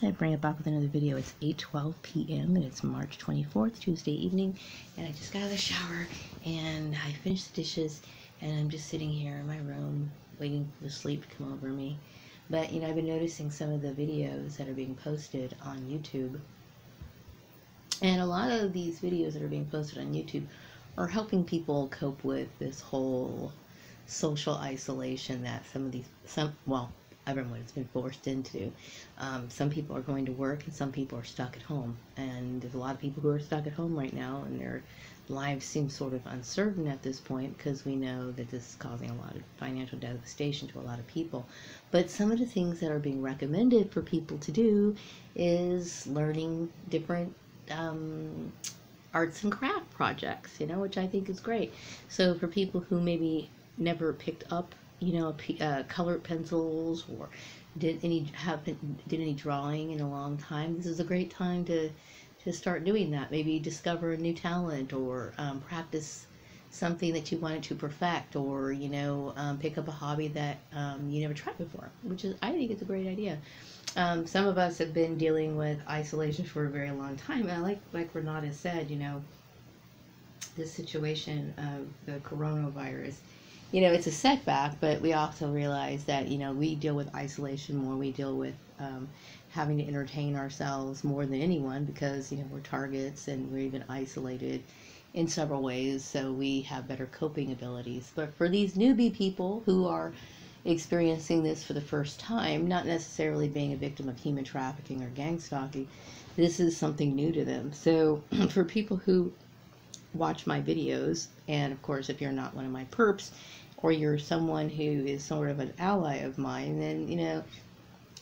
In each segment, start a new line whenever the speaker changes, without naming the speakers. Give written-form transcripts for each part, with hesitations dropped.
decided to bring it back with another video. It's 8:12 p.m. and it's March 24th, Tuesday evening, and I just got out of the shower and I finished the dishes and I'm just sitting here in my room waiting for the sleep to come over me. But you know, I've been noticing some of the videos that are being posted on YouTube, and a lot of these videos that are being posted on YouTube are helping people cope with this whole social isolation that everyone's been forced into. Some people are going to work and some people are stuck at home, and there's a lot of people who are stuck at home right now, and their lives seem sort of uncertain at this point because we know that this is causing a lot of financial devastation to a lot of people. But some of the things that are being recommended for people to do is learning different arts and craft projects, you know, which I think is great. So for people who maybe never picked up, you know, colored pencils or did any drawing in a long time, this is a great time to start doing that. Maybe discover a new talent, or practice something that you wanted to perfect, or you know, pick up a hobby that you never tried before, which is, I think it's a great idea. Some of us have been dealing with isolation for a very long time, and like Renata said, you know, this situation of the coronavirus, you know, it's a setback, but we also realize that, you know, we deal with isolation more. We deal with having to entertain ourselves more than anyone because, you know, we're targets and we're even isolated in several ways, so we have better coping abilities. But for these newbie people who are experiencing this for the first time, not necessarily being a victim of human trafficking or gang stalking, this is something new to them. So for people who watch my videos, and of course if you're not one of my perps, or you're someone who is sort of an ally of mine, then, you know,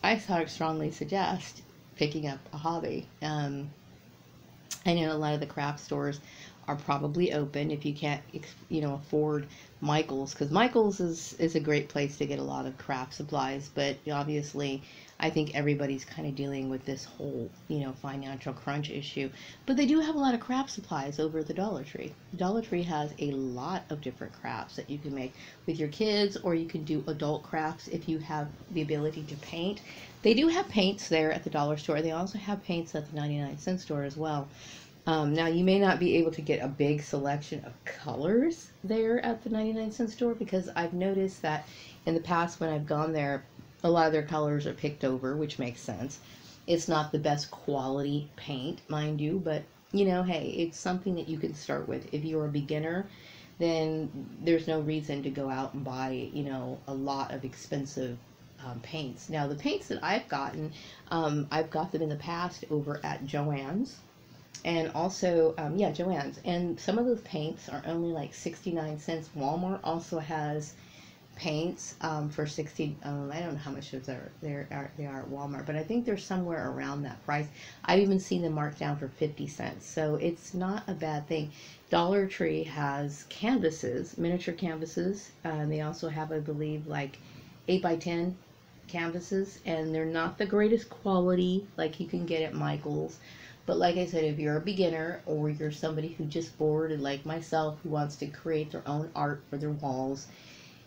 I strongly suggest picking up a hobby. I know a lot of the craft stores are probably open if you can't, you know, afford Michael's, because Michael's is a great place to get a lot of craft supplies. But obviously I think everybody's kind of dealing with this whole, you know, financial crunch issue. But they do have a lot of craft supplies over at the Dollar Tree. Dollar Tree has a lot of different crafts that you can make with your kids, or you can do adult crafts if you have the ability to paint. They do have paints there at the dollar store. They also have paints at the 99-cent store as well. Now, you may not be able to get a big selection of colors there at the 99-cent store, because I've noticed that in the past when I've gone there, a lot of their colors are picked over, which makes sense. It's not the best quality paint, mind you, but, you know, hey, it's something that you can start with. If you're a beginner, then there's no reason to go out and buy, you know, a lot of expensive paints. Now, the paints that I've gotten, I've got them in the past over at Joann's. And also, yeah, Joann's. And some of those paints are only like 69 cents. Walmart also has paints for 60. I don't know how much they are at Walmart, but I think they're somewhere around that price. I've even seen them marked down for 50 cents. So it's not a bad thing. Dollar Tree has canvases, miniature canvases. They also have, I believe, like 8x10 canvases, and they're not the greatest quality like you can get at Michael's. But like I said, if you're a beginner, or you're somebody who just bored, and like myself, who wants to create their own art for their walls,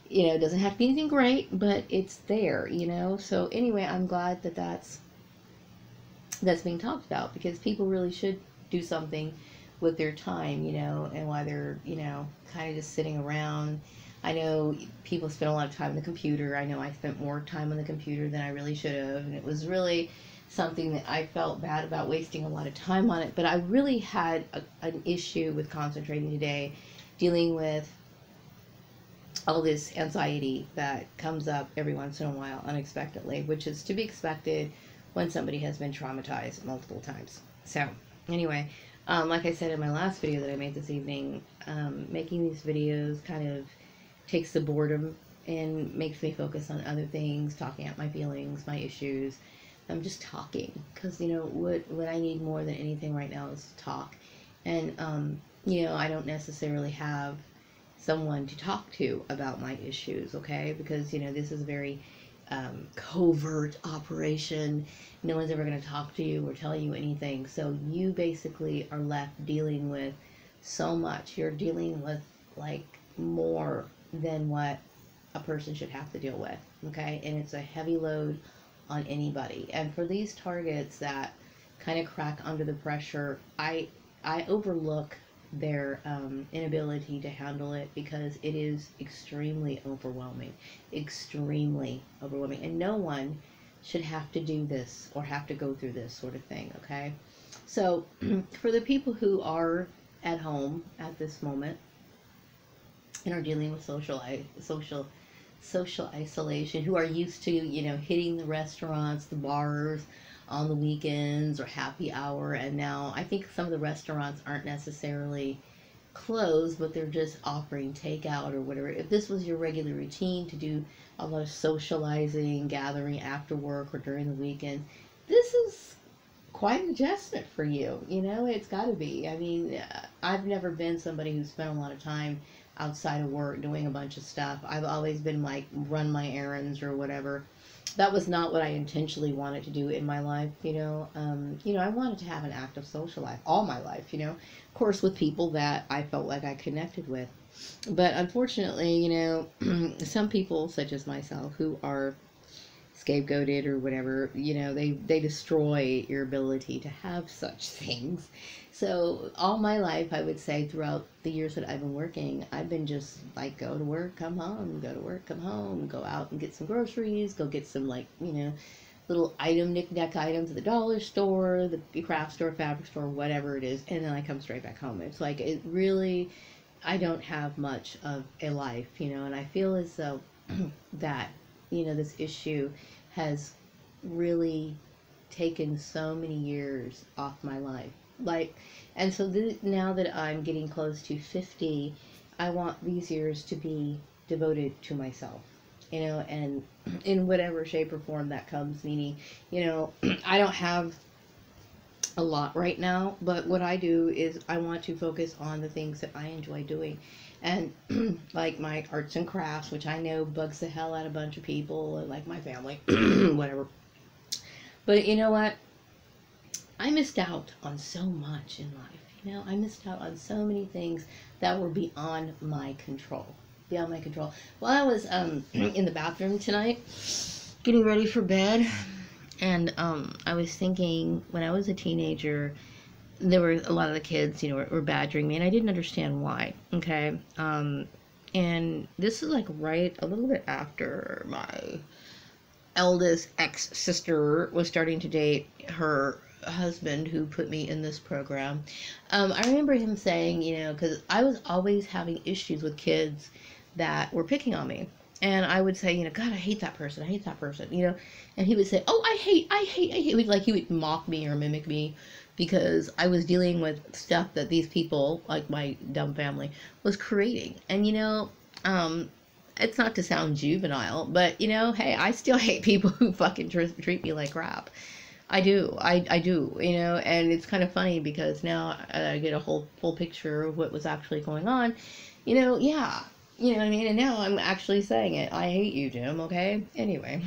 you know, it doesn't have to be anything great, but it's there, you know. So anyway, I'm glad that that's being talked about, because people really should do something with their time, you know, and while they're, you know, kind of just sitting around. I know people spend a lot of time on the computer. I know I spent more time on the computer than I really should have, and it was really something that I felt bad about wasting a lot of time on it. But I really had an issue with concentrating today, dealing with all this anxiety that comes up every once in a while unexpectedly, which is to be expected when somebody has been traumatized multiple times. So anyway, like I said in my last video that I made this evening, making these videos kind of takes the boredom and makes me focus on other things, talking out my feelings, my issues. I'm just talking, because, you know, what I need more than anything right now is to talk. And you know, I don't necessarily have someone to talk to about my issues, okay? Because, you know, this is a very covert operation. No one's ever going to talk to you or tell you anything. So you basically are left dealing with so much. You're dealing with, like, more than what a person should have to deal with, okay? And it's a heavy load on anybody. And for these targets that kind of crack under the pressure, I overlook their inability to handle it because it is extremely overwhelming. Extremely overwhelming. And no one should have to do this or have to go through this sort of thing, okay? So for the people who are at home at this moment and are dealing with social isolation, who are used to, hitting the restaurants, the bars on the weekends or happy hour, and now I think some of the restaurants aren't necessarily closed, but they're just offering takeout or whatever. If this was your regular routine to do a lot of socializing, gathering after work or during the weekend, this is quite an adjustment for you. It's got to be. I mean, I've never been somebody who spent a lot of time outside of work doing a bunch of stuff. I've always been like run my errands or whatever. That was not what I intentionally wanted to do in my life, I wanted to have an active social life all my life, of course with people that I felt like I connected with. But unfortunately, some people such as myself who are scapegoated or whatever, they destroy your ability to have such things. So all my life, I would say throughout the years that I've been working, I've been just like, go to work, come home, go to work, come home, go out and get some groceries, go get some little knick-knack items at the dollar store, the craft store, fabric store, whatever it is, and then I come straight back home. It's like, it really, I don't have much of a life, and I feel as though that, this issue has really taken so many years off my life. And so now that I'm getting close to 50, I want these years to be devoted to myself, and in whatever shape or form that comes, meaning, I don't have a lot right now, but what I do is I want to focus on the things that I enjoy doing. And like my arts and crafts, which I know bugs the hell out of a bunch of people, like my family, whatever. But you know what? I missed out on so much in life. I missed out on so many things that were beyond my control. Beyond my control. While I was in the bathroom tonight, getting ready for bed, and I was thinking, when I was a teenager, there were a lot of the kids, were badgering me, and I didn't understand why, okay? And this is like right a little bit after my eldest ex-sister was starting to date her husband who put me in this program. I remember him saying, because I was always having issues with kids that were picking on me. And I would say, God, I hate that person. I hate that person, And he would say, oh, I hate. He would mock me or mimic me because I was dealing with stuff that these people, like my dumb family, was creating. And, it's not to sound juvenile, but, hey, I still hate people who fucking treat me like crap. I do, and it's kind of funny because now I get a full picture of what was actually going on, yeah, what I mean, and now I'm actually saying it. I hate you, Jim, okay? Anyway.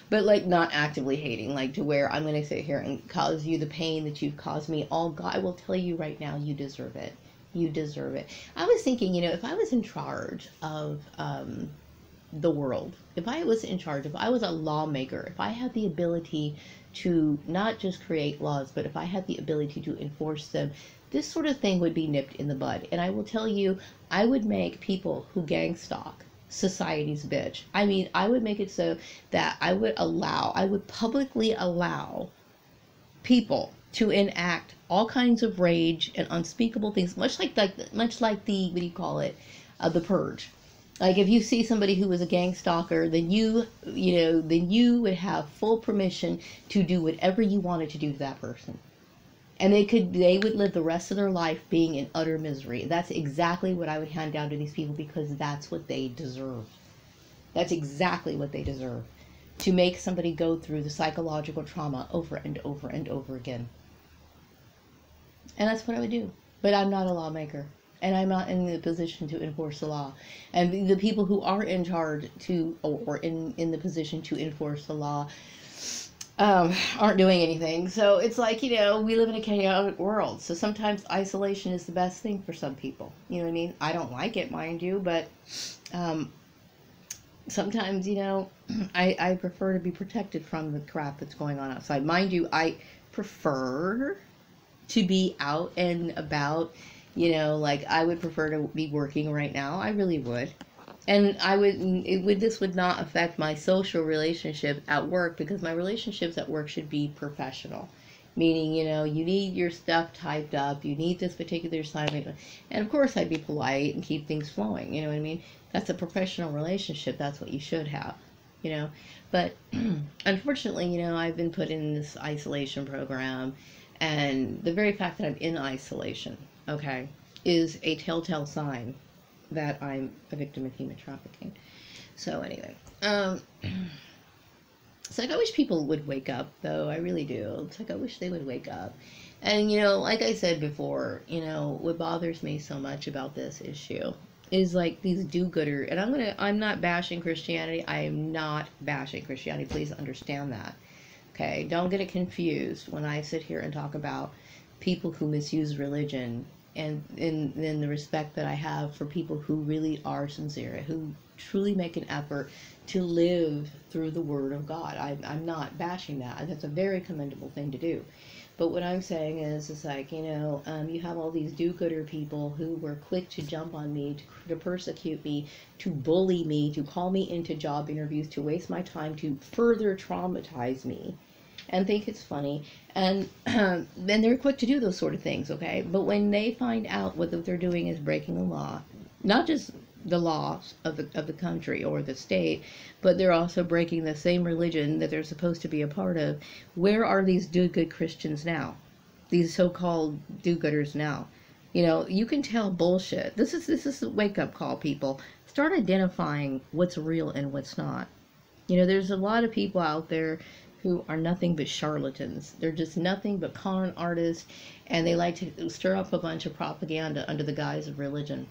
But, like, not actively hating, like, to where I'm going to sit here and cause you the pain that you've caused me. All God, I will tell you right now, you deserve it. You deserve it. I was thinking, if I was in charge of the world, if I was a lawmaker, if I had the ability to not just create laws, but if I had the ability to enforce them, this sort of thing would be nipped in the bud. And I will tell you, I would make people who gang stalk society's bitch. I mean, I would make it so that I would publicly allow people to enact all kinds of rage and unspeakable things, much like the what do you call it, the Purge. Like, if you see somebody who was a gang stalker, then you would have full permission to do whatever you wanted to do to that person. And they would live the rest of their life being in utter misery. That's exactly what I would hand down to these people, because that's what they deserve. That's exactly what they deserve. To make somebody go through the psychological trauma over and over and over again. And that's what I would do. But I'm not a lawmaker. And I'm not in the position to enforce the law. And the people who are in charge or in the position to enforce the law aren't doing anything. So it's like, we live in a chaotic world. So sometimes isolation is the best thing for some people. You know what I mean? I don't like it, mind you, but sometimes, I prefer to be protected from the crap that's going on outside. Mind you, I prefer to be out and about, like I would prefer to be working right now. I really would. And this would not affect my social relationship at work, because my relationships at work should be professional. Meaning, you need your stuff typed up, you need this particular assignment. And of course, I'd be polite and keep things flowing. You know what I mean? That's a professional relationship. That's what you should have, you know. But unfortunately, I've been put in this isolation program. And the very fact that I'm in isolation, okay, is a telltale sign that I'm a victim of human trafficking. So anyway, it's like I wish people would wake up, though. I really do. It's like I wish they would wake up. And like I said before, what bothers me so much about this issue is like these do-gooder, and I'm not bashing Christianity. I am not bashing Christianity. Please understand that. Okay, don't get it confused when I sit here and talk about people who misuse religion, and in the respect that I have for people who really are sincere, who truly make an effort to live through the Word of God. I'm not bashing that. That's a very commendable thing to do. But what I'm saying is, it's like, you have all these do-gooder people who were quick to jump on me, to persecute me, to bully me, to call me into job interviews, to waste my time, to further traumatize me, and think it's funny. And then they're quick to do those sort of things, okay? But when they find out what they're doing is breaking the law, not just the laws of the country or the state, but they're also breaking the same religion that they're supposed to be a part of. Where are these do-good Christians now? These so-called do-gooders now? You can tell bullshit. This is a wake-up call, people. Start identifying what's real and what's not. There's a lot of people out there who are nothing but charlatans. They're just nothing but con artists, and they like to stir up a bunch of propaganda under the guise of religion.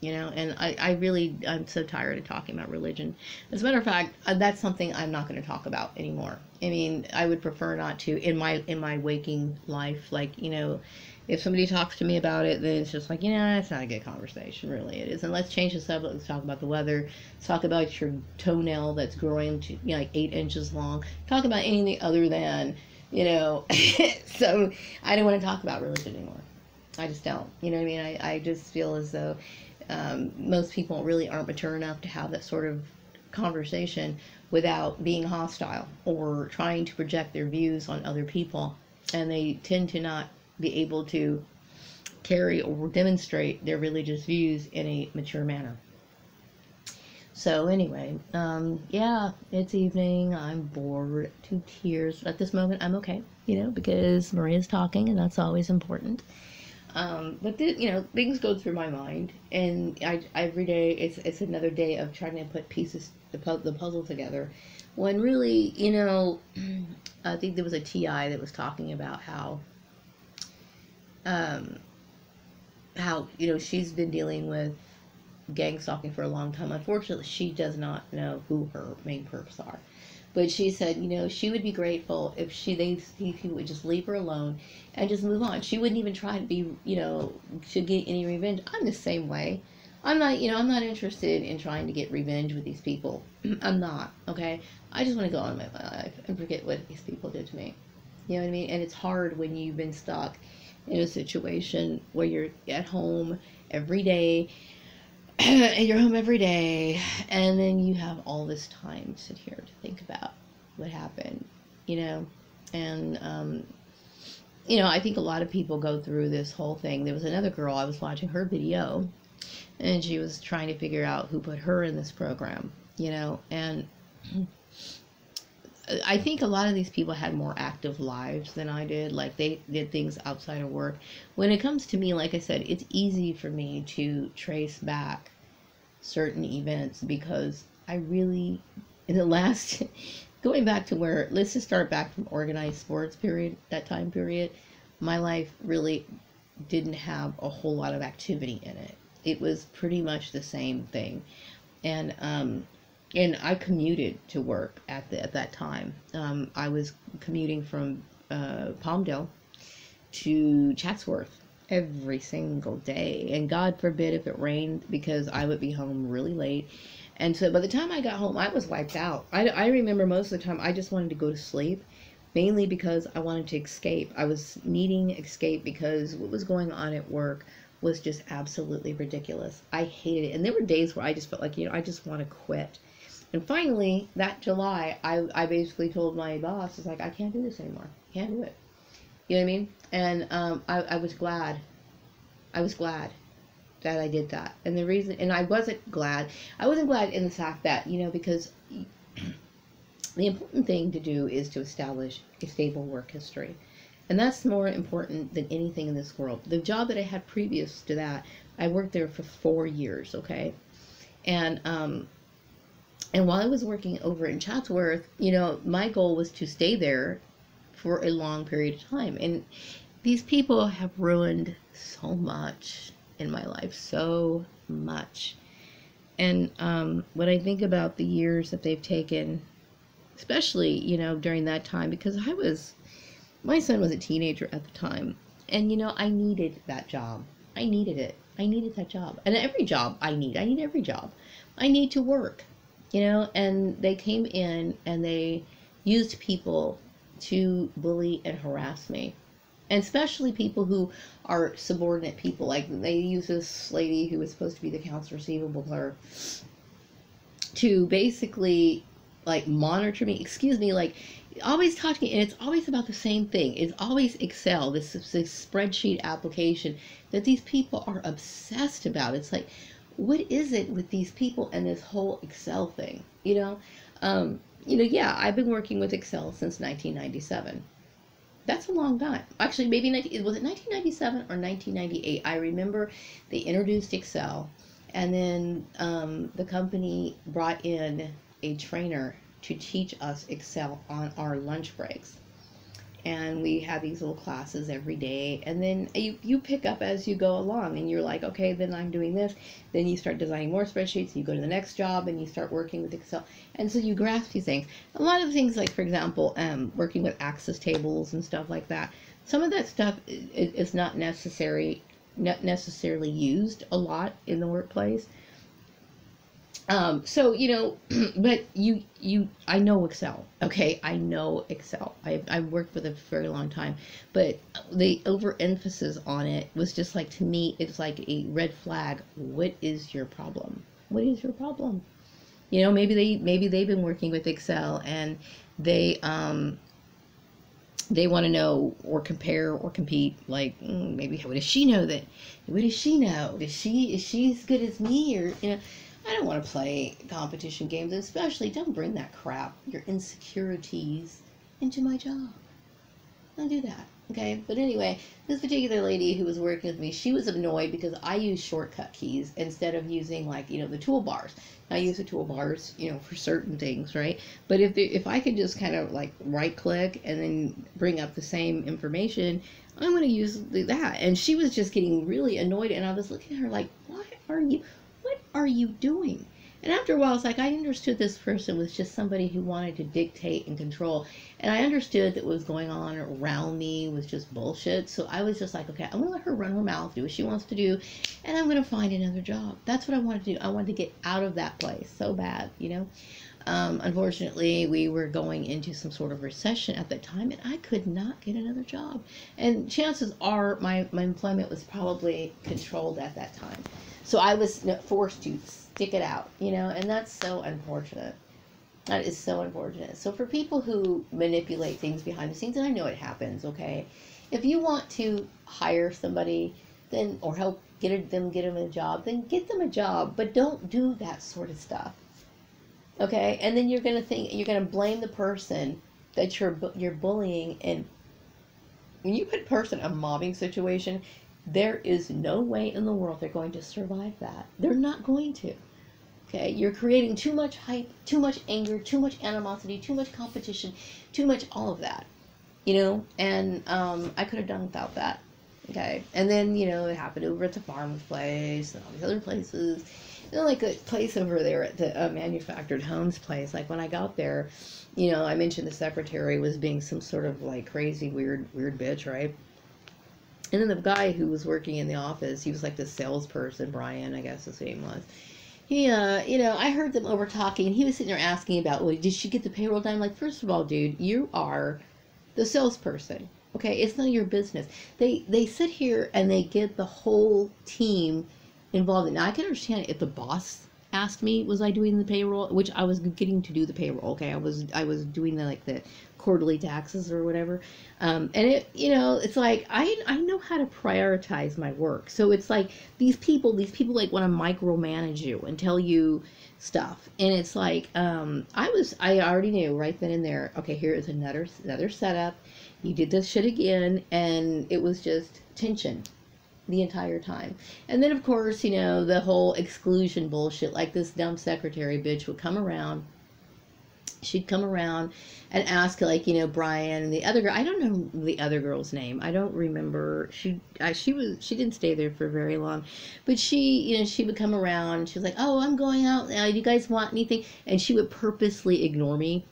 And I'm so tired of talking about religion. As a matter of fact, that's something I'm not going to talk about anymore. I mean, I would prefer not to in my waking life. Like, if somebody talks to me about it, then it's just like, it's not a good conversation, really. It isn't. Let's change the subject. Let's talk about the weather. Let's talk about your toenail that's growing to, like 8 inches long. Talk about anything other than, So I don't want to talk about religion anymore. I just don't. You know what I mean? I just feel as though most people really aren't mature enough to have that sort of conversation without being hostile or trying to project their views on other people. And they tend to not be able to carry or demonstrate their religious views in a mature manner. So anyway, yeah, it's evening. I'm bored to tears. At this moment, I'm okay, because Maria's talking, and that's always important. But things go through my mind, and every day it's another day of trying to put pieces, the puzzle together. When really, I think there was a TI that was talking about how she's been dealing with gang stalking for a long time. Unfortunately, she does not know who her main perps are. But she said, she would be grateful if he would just leave her alone and just move on. She wouldn't even try to be, to get any revenge. I'm the same way. I'm not interested in trying to get revenge with these people. I'm not, okay? I just want to go on with my life and forget what these people did to me. You know what I mean? And it's hard when you've been stuck in a situation where you're at home every day, and you're home every day, and then you have all this time to sit here to think about what happened, and I think a lot of people go through this whole thing. There was another girl, I was watching her video, and she was trying to figure out who put her in this program, and I think a lot of these people had more active lives than I did. Like, they did things outside of work. When it comes to me, like I said, it's easy for me to trace back certain events, because I really, in the last, going back to where, let's just start back from organized sports period, that time period, my life really didn't have a whole lot of activity in it. It was pretty much the same thing. And I commuted to work at that time. I was commuting from Palmdale to Chatsworth every single day. And God forbid if it rained, because I would be home really late. And so by the time I got home, I was wiped out. I remember most of the time I just wanted to go to sleep, mainly because I wanted to escape. I was needing escape because what was going on at work was just absolutely ridiculous. I hated it. And there were days where I just felt like, I just want to quit. And finally, that July, I basically told my boss, it's like, I can't do this anymore. I can't do it. You know what I mean? And I was glad. I was glad that I did that. And the reason, and I wasn't glad in the fact that, because the important thing to do is to establish a stable work history. And that's more important than anything in this world. The job that I had previous to that, I worked there for 4 years, okay? And while I was working over in Chatsworth, my goal was to stay there for a long period of time. And these people have ruined so much in my life, so much. And when I think about the years that they've taken, especially, during that time, because my son was a teenager at the time, and, I needed that job. I needed it. I needed that job. And every job I need every job. I need to work, and they came in and they used people to bully and harass me. And especially people who are subordinate people. Like, they use this lady who was supposed to be the accounts receivable clerk to basically, like, monitor me. Excuse me, like, always talking, and it's always about the same thing. It's always Excel, this spreadsheet application that these people are obsessed about. It's like, what is it with these people and this whole Excel thing? Yeah, I've been working with Excel since 1997. That's a long time. Actually, maybe was it 1997 or 1998? I remember they introduced Excel, and then the company brought in a trainer to teach us Excel on our lunch breaks. And we had these little classes every day, and then you pick up as you go along, and you're like, okay, then I'm doing this. Then you start designing more spreadsheets, and you go to the next job, and you start working with Excel. And so you grasp these things. A lot of things, like, for example, working with access tables and stuff like that. Some of that stuff is not necessarily used a lot in the workplace. So, but I know Excel, okay? I know Excel. I've worked with it for a very long time, but the overemphasis on it was just like, to me, it's like a red flag. What is your problem? What is your problem? Maybe they've been working with Excel, and they want to know or compare or compete, like, maybe, what does she know that, what does she know? Is she as good as me? Or, I don't want to play competition games, and especially don't bring that crap, your insecurities, into my job. Don't do that, okay? But anyway, this particular lady who was working with me, she was annoyed because I use shortcut keys instead of using, like, the toolbars. I use the toolbars, for certain things, right? But if I could just kind of, like, right-click and then bring up the same information, I'm going to use that. And she was just getting really annoyed, and I was looking at her like, what are you doing? And after a while, it's like, I understood this person was just somebody who wanted to dictate and control. And I understood that what was going on around me was just bullshit. So I was just like, okay, I'm going to let her run her mouth, do what she wants to do, and I'm going to find another job. That's what I wanted to do. I wanted to get out of that place so bad, Unfortunately, we were going into some sort of recession at that time, and I could not get another job. And chances are my employment was probably controlled at that time. So I was forced to stick it out, and that's so unfortunate. That is so unfortunate. So for people who manipulate things behind the scenes, and I know it happens, okay? If you want to hire somebody, then, or help get them a job, then get them a job, but don't do that sort of stuff. Okay? And then you're going to blame the person that you're bullying, and when you put a person in a mobbing situation, there is no way in the world they're going to survive that. They're not going to. Okay? You're creating too much hype, too much anger, too much animosity, too much competition, too much all of that. And I could have done without that. Okay? And then, it happened over at the farmer's place and all these other places. Like a place over there at the manufactured homes place. Like, when I got there, I mentioned the secretary was being some sort of, like, crazy, weird bitch, right? And then the guy who was working in the office, he was like the salesperson, Brian, I guess his name was. I heard them over talking, and he was sitting there asking about, well, did she get the payroll done? I'm like, first of all, dude, you are the salesperson. Okay, it's none of your business. They sit here and they get the whole team involved. Now I can understand if the boss asked me, was I doing the payroll, which I was getting to do the payroll. Okay, I was doing the quarterly taxes or whatever. And it's like I know how to prioritize my work. So it's like these people like want to micromanage you and tell you stuff. And it's like I already knew right then and there, okay, here is another setup. You did this shit again, and it was just tension the entire time. And then of course, the whole exclusion bullshit, like this dumb secretary bitch would come around. She'd come around and ask, like, Brian and the other girl. I don't know the other girl's name. I don't remember. She didn't stay there for very long, but she would come around and she was like, oh, I'm going out now. Do you guys want anything? And she would purposely ignore me,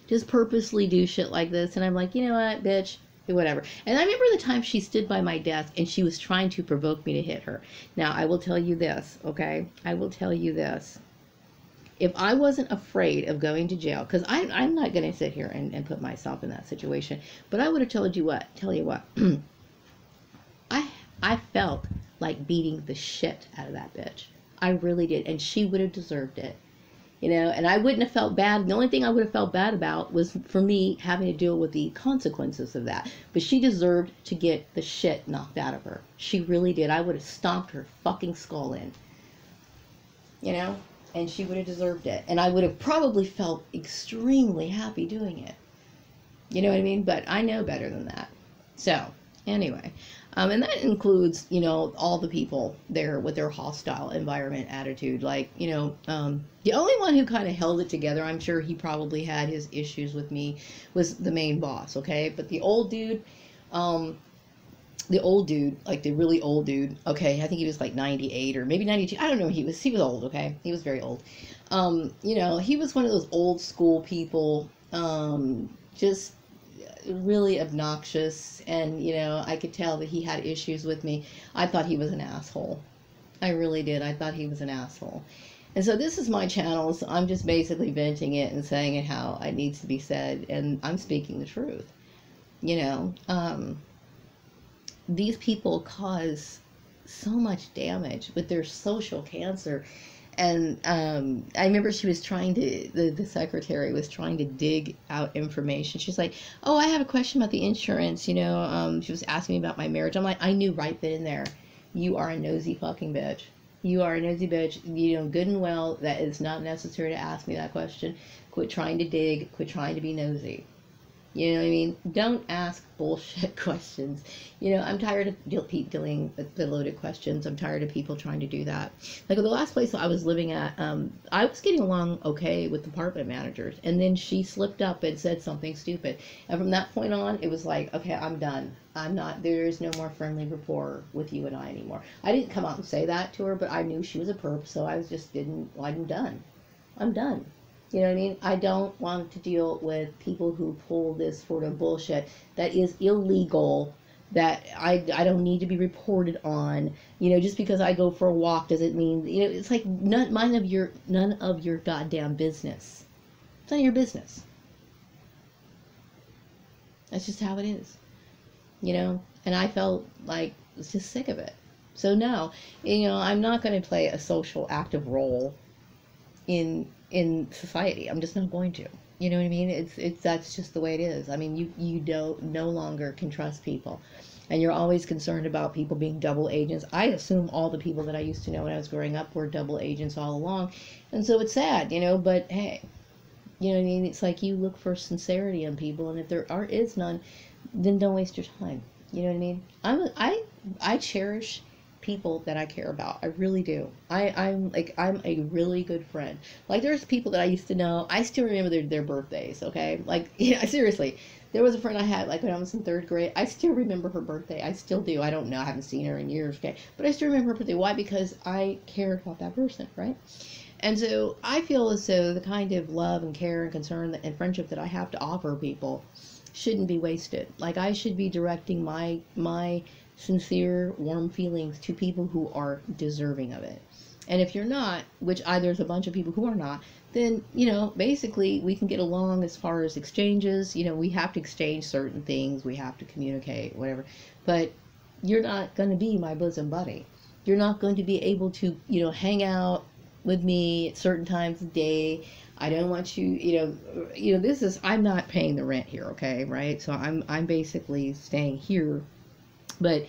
just purposely do shit like this. And I'm like, you know what, bitch, whatever. And I remember the time she stood by my desk and she was trying to provoke me to hit her. Now, I will tell you this, okay? I will tell you this. If I wasn't afraid of going to jail, because I'm not going to sit here and put myself in that situation, but I would have tell you what, I felt like beating the shit out of that bitch. I really did, and she would have deserved it. And I wouldn't have felt bad. The only thing I would have felt bad about was for me having to deal with the consequences of that. But she deserved to get the shit knocked out of her. She really did. I would have stomped her fucking skull in. And she would have deserved it. And I would have probably felt extremely happy doing it. You know what I mean? But I know better than that. So, anyway. And that includes, all the people there with their hostile environment attitude. Like, the only one who kind of held it together, I'm sure he probably had his issues with me, was the main boss, okay? But the old dude, like the really old dude, okay, I think he was like 98 or maybe 92. I don't know. He was old, okay? He was very old. He was one of those old school people, just really obnoxious, and I could tell that he had issues with me. I thought he was an asshole. I really did. I thought he was an asshole. And so this is my channel, so I'm just basically venting it and saying it how it needs to be said, and I'm speaking the truth. These people cause so much damage with their social cancer. And I remember she was trying to, the secretary was trying to dig out information. She's like, oh, I have a question about the insurance, she was asking me about my marriage. I'm like, I knew right then and there, you are a nosy fucking bitch. You are a nosy bitch. You know good and well that it's not necessary to ask me that question. Quit trying to dig. Quit trying to be nosy. You know what I mean? Don't ask bullshit questions. I'm tired of dealing with the loaded questions. I'm tired of people trying to do that. Like the last place I was living at, I was getting along okay with apartment managers, and then she slipped up and said something stupid. And from that point on, it was like, okay, I'm done. There's no more friendly rapport with you and I anymore. I didn't come out and say that to her, but I knew she was a perp, so I'm done. I'm done. You know what I mean? I don't want to deal with people who pull this sort of bullshit that is illegal, that I don't need to be reported on. Just because I go for a walk doesn't mean, it's like none of your goddamn business. It's none of your business. That's just how it is. And I felt like I was just sick of it. So no, I'm not going to play a social active role in society. I'm just not going to. You know what I mean? It's that's just the way it is. I mean, you don't no longer can trust people, and you're always concerned about people being double agents. I assume all the people that I used to know when I was growing up were double agents all along, and so it's sad, But hey, you know what I mean? It's like you look for sincerity in people, and if there is none, then don't waste your time. You know what I mean? I cherish people that I care about. I really do. I'm a really good friend. Like there's people that I used to know. I still remember their birthdays. Okay, like seriously, there was a friend I had like when I was in 3rd grade. I still remember her birthday. I still do. I don't know. I haven't seen her in years. Okay, but I still remember her birthday. Why? Because I cared about that person, right? And so I feel as though the kind of love and care and concern and friendship that I have to offer people shouldn't be wasted. Like I should be directing my sincere, warm feelings to people who are deserving of it. And if you're not, which there's a bunch of people who are not, then, basically we can get along as far as exchanges. We have to exchange certain things, we have to communicate, whatever. But you're not going to be my bosom buddy. You're not going to be able to, hang out with me at certain times of day. I don't want you, I'm not paying the rent here, okay, right? So I'm basically staying here, but,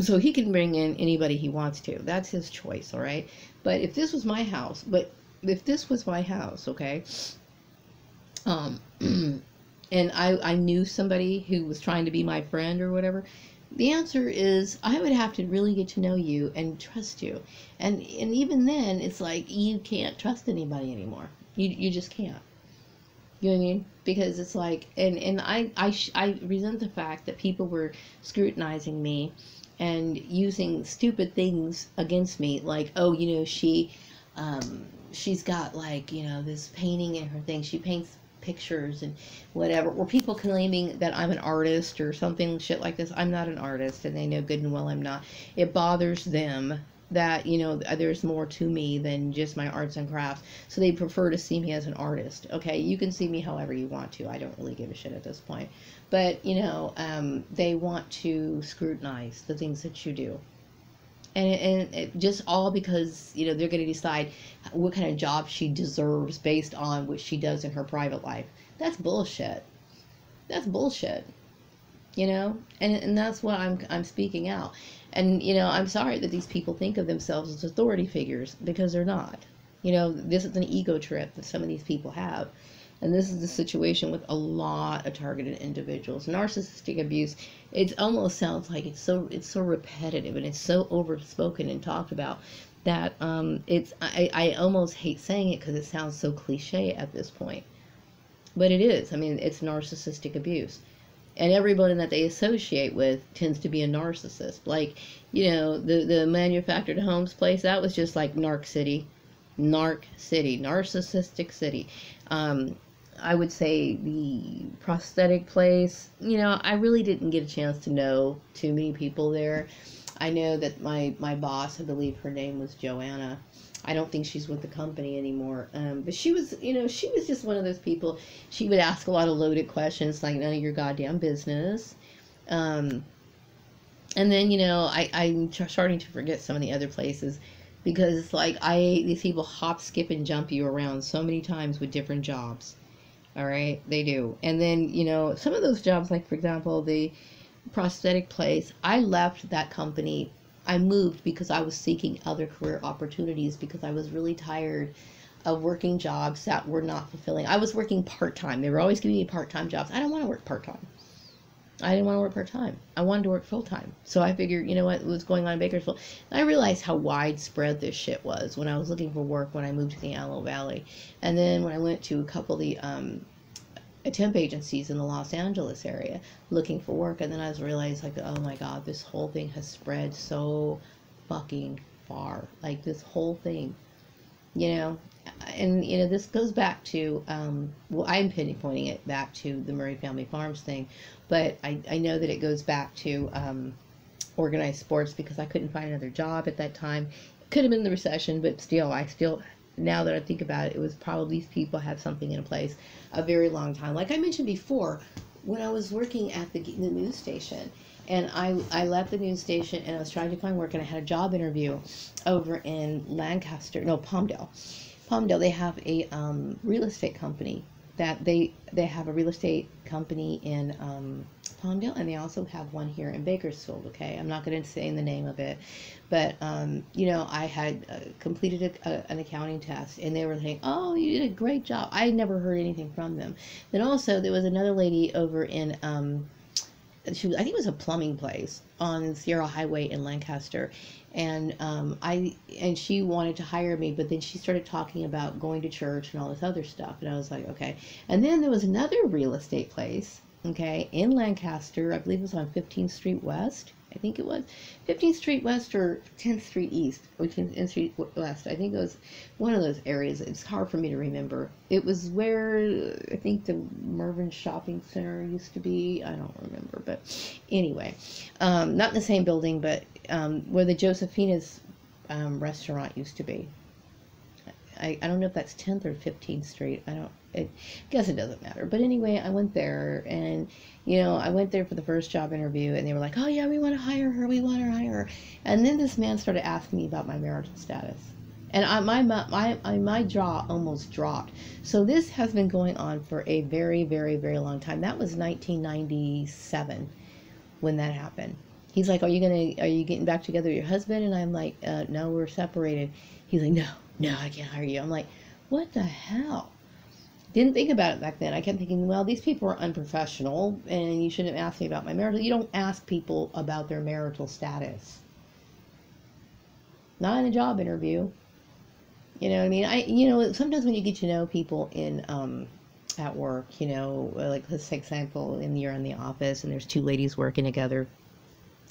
so he can bring in anybody he wants to. That's his choice, all right? But if this was my house, okay, and I knew somebody who was trying to be my friend or whatever, the answer is I would have to really get to know you and trust you. And even then, it's like you can't trust anybody anymore. You just can't. You know what I mean? Because it's like, and I resent the fact that people were scrutinizing me and using stupid things against me, like, oh, she's got, like, this painting in her thing. She paints pictures and whatever, or people claiming that I'm an artist or something shit like this. I'm not an artist, and they know good and well I'm not. It bothers them that there's more to me than just my arts and crafts, so they prefer to see me as an artist. Okay, you can see me however you want to. I don't really give a shit at this point, but they want to scrutinize the things that you do. And it just all because, they're going to decide what kind of job she deserves based on what she does in her private life. That's bullshit. That's bullshit. And that's what I'm speaking out. And, I'm sorry that these people think of themselves as authority figures, because they're not. This is an ego trip that some of these people have. And this is the situation with a lot of targeted individuals. Narcissistic abuse, it almost sounds like it's so repetitive and it's so overspoken and talked about that I almost hate saying it because it sounds so cliche at this point. But it is. I mean, it's narcissistic abuse. And everybody that they associate with tends to be a narcissist. Like, the manufactured homes place, that was just like narc city, narcissistic city. I would say the prosthetic place, I really didn't get a chance to know too many people there. I know that my boss, I believe her name was Joanna. I don't think she's with the company anymore. But she was, she was just one of those people. She would ask a lot of loaded questions, like none of your goddamn business. And then, I'm starting to forget some of the other places, because it's like these people hop, skip, and jump you around so many times with different jobs. All right, they do. And then, some of those jobs, like, for example, the prosthetic place, I left that company. I moved because I was seeking other career opportunities, because I was really tired of working jobs that were not fulfilling. I was working part-time. They were always giving me part-time jobs. I don't want to work part-time. I didn't want to work part-time. I wanted to work full-time. So I figured, what was going on in Bakersfield. And I realized how widespread this shit was when I was looking for work when I moved to the Antelope Valley. And then when I went to a couple of the temp agencies in the Los Angeles area looking for work, and then I realized, like, oh my God, this whole thing has spread so fucking far. Like, this whole thing, and this goes back to well, I'm pinpointing it back to the Murray Family Farms thing, but I know that it goes back to organized sports, because I couldn't find another job at that time. It could have been the recession, but still, now that I think about it, it was probably these people had something in place a very long time. Like I mentioned before, when I was working at the news station, and I left the news station and I was trying to find work, and I had a job interview over in Palmdale. Palmdale, they have a real estate company that they have a real estate company in Palmdale, and they also have one here in Bakersfield. Okay, I'm not going to say the name of it, but I had completed an accounting test, and they were saying, "Oh, you did a great job." I had never heard anything from them. Then also there was another lady over in I think it was a plumbing place on Sierra Highway in Lancaster, and she wanted to hire me, but then she started talking about going to church and all this other stuff, and I was like, okay. And then there was another real estate place, okay, in Lancaster. I believe it was on 15th Street West. I think it was 15th Street West or 10th Street East, or 10th Street West. I think it was one of those areas. It's hard for me to remember. It was where I think the Mervyn Shopping Center used to be. I don't remember, but anyway, not in the same building, but where the Josephinas restaurant used to be. I don't know if that's 10th or 15th Street. I guess it doesn't matter. But anyway, I went there, and, I went there for the first job interview, and they were like, oh yeah, we want to hire her, we want to hire her. And then this man started asking me about my marital status. And my jaw almost dropped. So this has been going on for a very, very, very long time. That was 1997 when that happened. He's like, are you getting back together with your husband? And I'm like, no, we're separated. He's like, no, I can't hire you. I'm like, what the hell? Didn't think about it back then. I kept thinking, well, these people are unprofessional, and you shouldn't ask me about my marital. You don't ask people about their marital status. Not in a job interview. You know what I mean? Sometimes when you get to know people in at work, like let's take example, and you're in the office, and there's two ladies working together,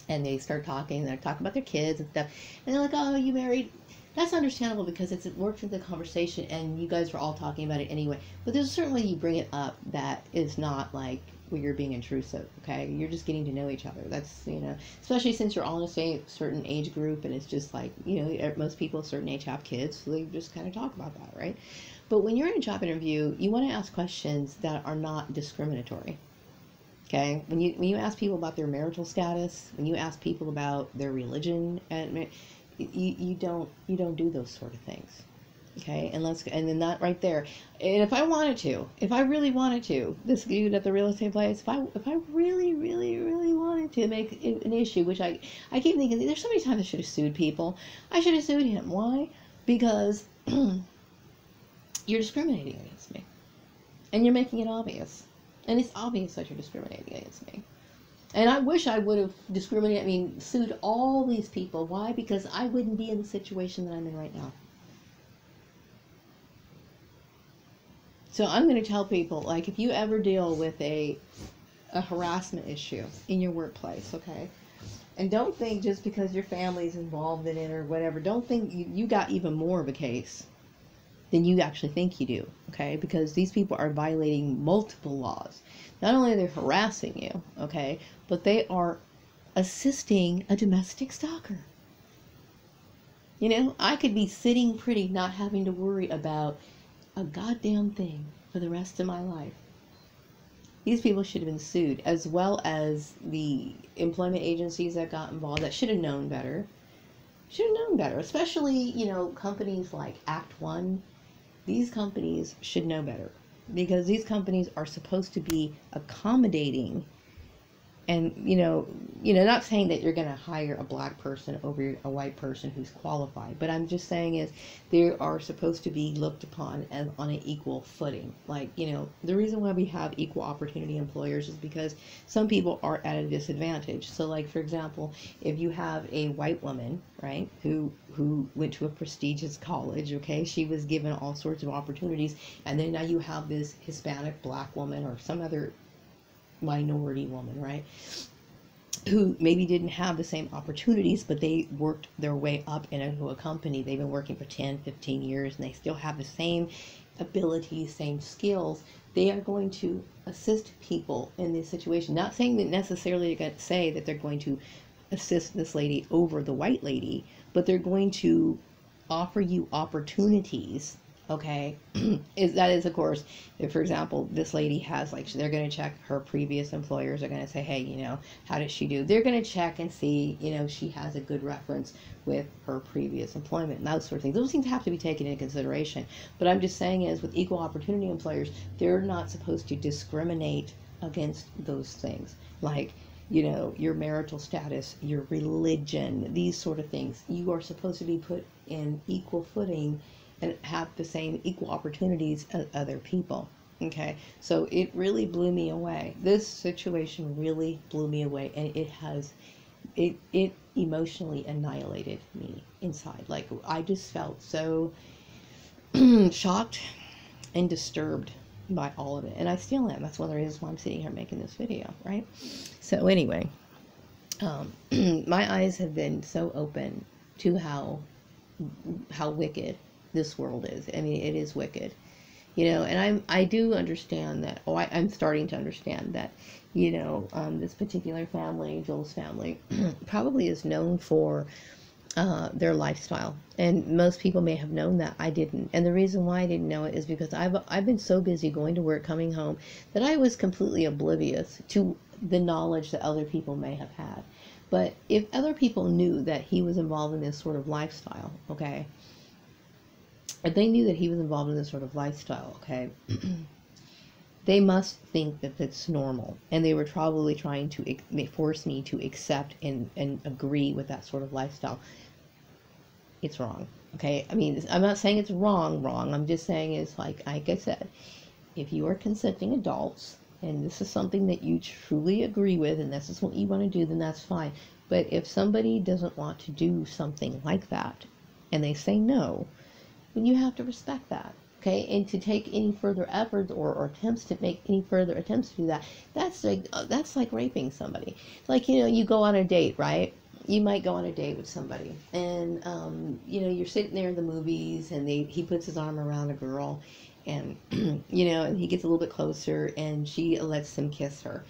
and they start talking, and they talk about their kids and stuff, and they're like, oh, you married? That's understandable because it works into the conversation, and you guys are all talking about it anyway. But there's a certain way you bring it up that is not like where you're being intrusive, okay? You're just getting to know each other. That's, especially since you're all in a certain age group, and it's just like, most people a certain age have kids, so they just kind of talk about that, right? But when you're in a job interview, you want to ask questions that are not discriminatory. Okay, when you ask people about their marital status, when you ask people about their religion, and you don't do those sort of things. Okay, and then that right there. And if I really wanted to, this dude at the real estate place, if I really, really, really wanted to make it an issue, which I keep thinking, there's so many times I should have sued people. I should have sued him. Why? Because you're discriminating against me, and you're making it obvious. And it's obvious that you're discriminating against me. And I wish I would have sued all these people. Why? Because I wouldn't be in the situation that I'm in right now. So I'm going to tell people, like, if you ever deal with a harassment issue in your workplace, okay? And don't think just because your family's involved in it or whatever, don't think you got even more of a case than you actually think you do, okay? Because these people are violating multiple laws. Not only are they harassing you, okay, but they are assisting a domestic stalker. I could be sitting pretty, not having to worry about a goddamn thing for the rest of my life. These people should have been sued, as well as the employment agencies that got involved that should have known better. Should have known better, especially, companies like Act One. These companies should know better, because these companies are supposed to be accommodating, and not saying that you're going to hire a black person over a white person who's qualified, but I'm just saying is they are supposed to be looked upon as on an equal footing. Like, the reason why we have equal opportunity employers is because some people are at a disadvantage. So, like, for example, if you have a white woman, right, who went to a prestigious college, okay, she was given all sorts of opportunities, and then now you have this Hispanic black woman or some other minority woman, right, who maybe didn't have the same opportunities, but they worked their way up into a company. They've been working for 10, 15 years, and they still have the same abilities, same skills. They are going to assist people in this situation. Not saying that necessarily they're going to say that they're going to assist this lady over the white lady, but they're going to offer you opportunities. Okay, that is, of course, if, for example, this lady has, like, they're going to check her previous employers. They're going to say, hey, how does she do? They're going to check and see, she has a good reference with her previous employment and those sort of things. Those things have to be taken into consideration. But I'm just saying is, with equal opportunity employers, they're not supposed to discriminate against those things. Like, your marital status, your religion, these sort of things. You are supposed to be put in equal footing and have the same equal opportunities as other people. Okay, so it really blew me away. This situation really blew me away, and it emotionally annihilated me inside. Like, I just felt so shocked and disturbed by all of it, and I still am. That's one of the reasons why I'm sitting here making this video, right? So anyway, my eyes have been so open to how wicked this world is. I mean, it is wicked, and I do understand that. I'm starting to understand that, this particular family, Joel's family, probably is known for their lifestyle. And most people may have known that. I didn't. And the reason why I didn't know it is because I've been so busy going to work, coming home, that I was completely oblivious to the knowledge that other people may have had. But if other people knew that he was involved in this sort of lifestyle, okay, if they knew that he was involved in this sort of lifestyle, okay, they must think that it's normal, and they were probably trying to force me to accept and agree with that sort of lifestyle. It's wrong. Okay, I mean, I'm not saying it's wrong. I'm just saying it's like I said, if you are consenting adults and this is something that you truly agree with and this is what you want to do, then that's fine. But if somebody doesn't want to do something like that and they say no, then you have to respect that. Okay, and to take any further efforts or attempts to make any further attempts to do that, that's like raping somebody. Like, you go on a date, right? You might go on a date with somebody, and you're sitting there in the movies, and he puts his arm around a girl, and and he gets a little bit closer, and she lets him kiss her,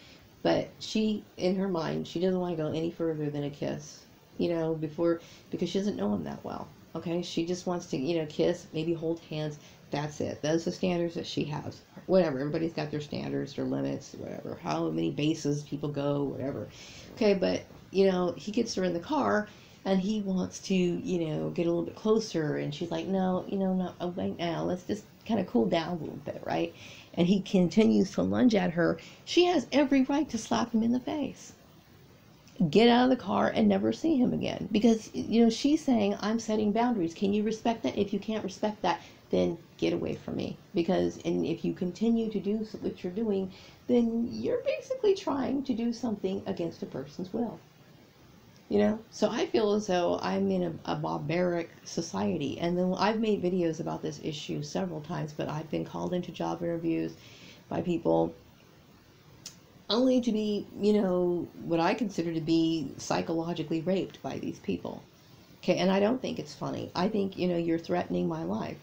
but she, in her mind, she doesn't want to go any further than a kiss, because she doesn't know him that well. Okay, she just wants to, kiss, maybe hold hands. That's it. Those are the standards that she has. Whatever. Everybody's got their standards, their limits, whatever. How many bases people go, whatever. Okay, but, he gets her in the car, and he wants to, get a little bit closer. And she's like, no, not right now. Let's just kind of cool down a little bit, right? And he continues to lunge at her. She has every right to slap him in the face. Get out of the car and never see him again, because she's saying, I'm setting boundaries. Can you respect that? If you can't respect that, then get away from me, and if you continue to do what you're doing, then you're basically trying to do something against a person's will. So I feel as though I'm in a barbaric society, and then I've made videos about this issue several times, but I've been called into job interviews by people only to be, what I consider to be psychologically raped by these people. Okay, and I don't think it's funny. I think, you're threatening my life.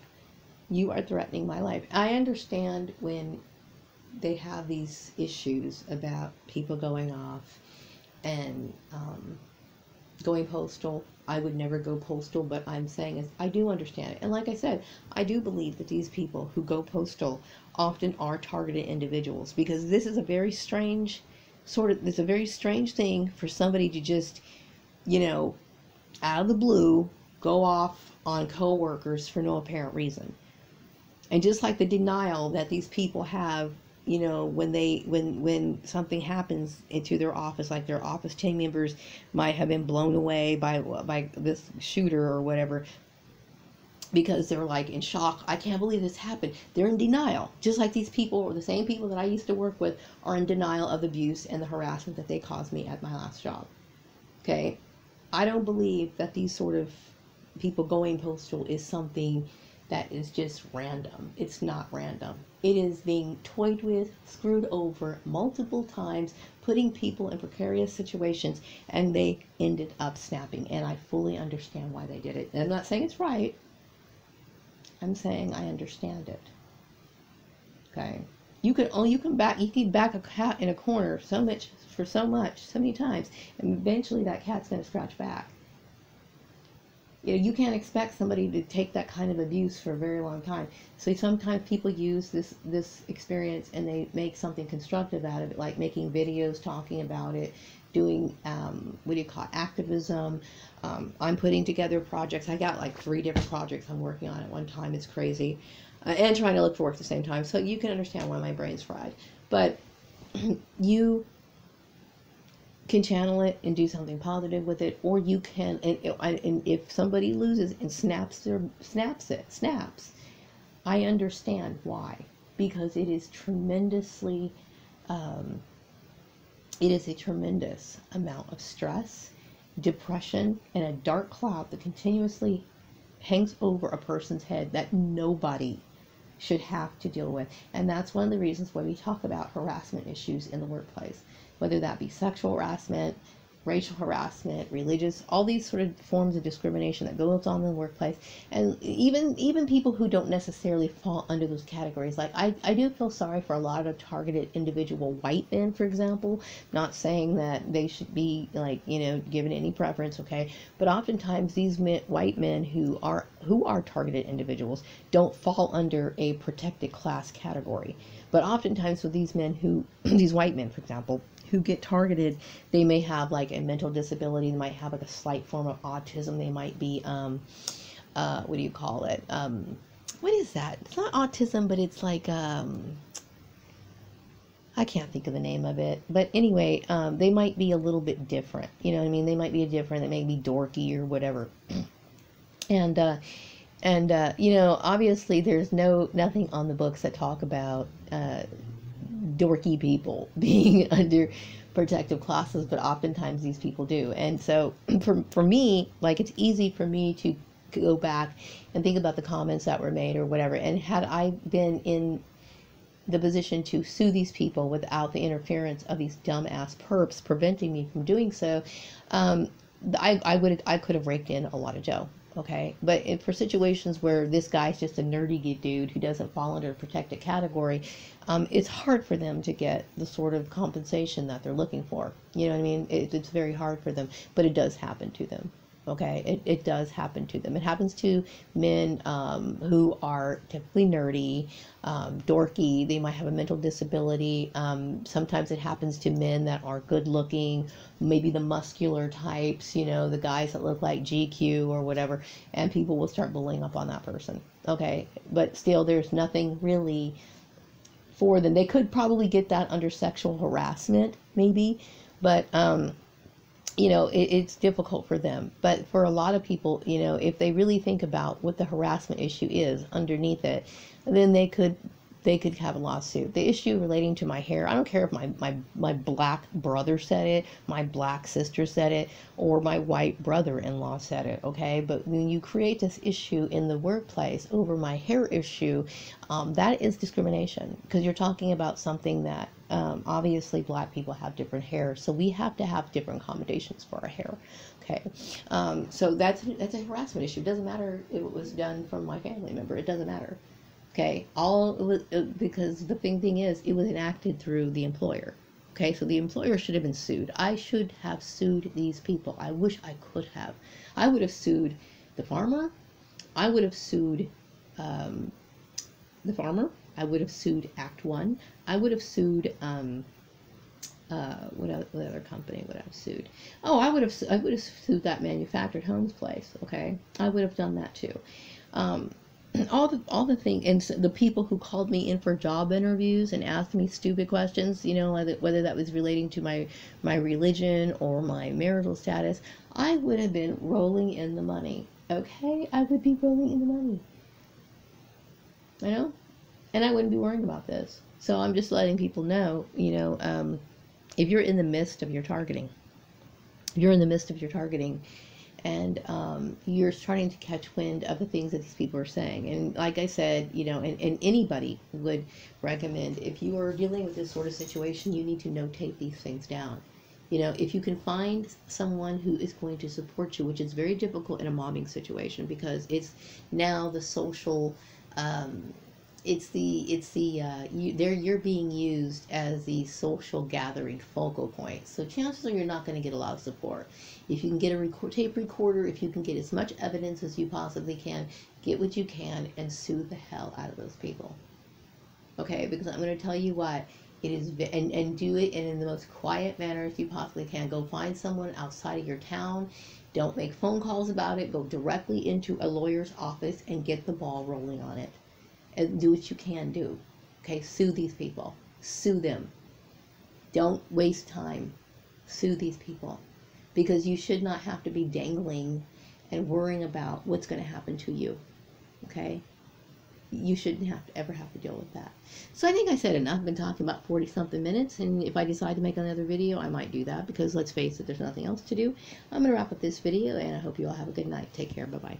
You are threatening my life. I understand when they have these issues about people going off and going postal. I would never go postal, but I'm saying is I do understand it. And like I said, I do believe that these people who go postal often are targeted individuals, because this is a very strange it's a very strange thing for somebody to just, out of the blue, go off on coworkers for no apparent reason. And just like the denial that these people have, when something happens into their office, like their office team members might have been blown away by this shooter or whatever, because they're like in shock. I can't believe this happened. They're in denial. Just like these people, or the same people that I used to work with, are in denial of the abuse and the harassment that they caused me at my last job. Okay? I don't believe that these sort of people going postal is something that is just random. It's not random. It is being toyed with, screwed over multiple times, putting people in precarious situations, and they ended up snapping. And I fully understand why they did it. And I'm not saying it's right. I'm saying I understand it. Okay. You can back a cat in a corner so many times, and eventually that cat's going to scratch back. You can't expect somebody to take that kind of abuse for a very long time. So sometimes people use this experience and they make something constructive out of it, like making videos talking about it, doing activism. I'm putting together projects. I got like 3 different projects I'm working on at one time. It's crazy, and trying to look for work at the same time. So you can understand why my brain's fried. But you can channel it and do something positive with it, or you can, and if somebody loses and snaps, I understand why, because it is tremendously, it is a tremendous amount of stress, depression, and a dark cloud that continuously hangs over a person's head that nobody should have to deal with. And that's one of the reasons why we talk about harassment issues in the workplace, whether that be sexual harassment, racial harassment, religious, all these sort of forms of discrimination that goes on in the workplace, and even people who don't necessarily fall under those categories. Like I do feel sorry for a lot of targeted individual white men, for example. Not saying that they should be, like, you know, given any preference, okay? But oftentimes these white men who are targeted individuals don't fall under a protected class category. But oftentimes with these men who these white men, for example, who get targeted, they may have like a mental disability, they might have like a slight form of autism, they might be what do you call it, what is that, it's not autism, but it's like I can't think of the name of it, but anyway, they might be a little bit different, you know what I mean, they might be different, they may be dorky or whatever. And you know, obviously there's nothing on the books that talk about dorky people being under protective classes, but oftentimes these people do. And so for me, like, it's easy for me to go back and think about the comments that were made or whatever, and had I been in the position to sue these people without the interference of these dumbass perps preventing me from doing so, I could have raked in a lot of dough. Okay, but for situations where this guy's just a nerdy dude who doesn't fall under a protected category, it's hard for them to get the sort of compensation that they're looking for. You know what I mean? It's very hard for them, but it does happen to them. Okay, it does happen to them. It happens to men who are typically nerdy, dorky. They might have a mental disability. Sometimes it happens to men that are good looking, maybe the muscular types, you know, the guys that look like GQ or whatever, and people will start bullying up on that person. Okay, but still there's nothing really for them. They could probably get that under sexual harassment, maybe, but you know, it's difficult for them. But for a lot of people, you know, if they really think about what the harassment issue is underneath it, then they could have a lawsuit. The issue relating to my hair, I don't care if my black brother said it, my black sister said it, or my white brother-in-law said it, okay? But when you create this issue in the workplace over my hair issue, that is discrimination, because you're talking about something that obviously black people have different hair, so we have to have different accommodations for our hair. Okay, so that's a harassment issue. It doesn't matter if it was done from my family member. It doesn't matter. Okay, because the thing is, it was enacted through the employer. Okay, so the employer should have been sued. I should have sued these people. I wish I could have. I would have sued the farmer. I would have sued the farmer. I would have sued Act One. I would have sued what other company would I have sued? Oh, I would have sued that manufactured homes place. Okay, I would have done that too. All the thing, and so the people who called me in for job interviews and asked me stupid questions, you know, whether that was relating to my religion or my marital status, I would have been rolling in the money. Okay, I would be rolling in the money. I know, and I wouldn't be worrying about this. So I'm just letting people know, you know, if you're in the midst of your targeting, and you're starting to catch wind of the things that these people are saying. And like I said, you know, and anybody would recommend, if you are dealing with this sort of situation, you need to notate these things down. You know, if you can find someone who is going to support you, which is very difficult in a mobbing situation, because it's now the social, you're being used as the social gathering focal point. So chances are you're not going to get a lot of support. If you can get a tape recorder, if you can get as much evidence as you possibly can, get what you can and sue the hell out of those people. Okay, because I'm going to tell you what, it is, and do it in the most quiet manner as you possibly can. Go find someone outside of your town. Don't make phone calls about it. Go directly into a lawyer's office and get the ball rolling on it. And do what you can do. Okay, sue these people. Sue them. Don't waste time. Sue these people. Because you should not have to be dangling and worrying about what's going to happen to you. Okay? You shouldn't ever have to deal with that. So I think I said enough. I've been talking about 40-something minutes, and if I decide to make another video, I might do that, because let's face it, there's nothing else to do. I'm going to wrap up this video, and I hope you all have a good night. Take care. Bye-bye.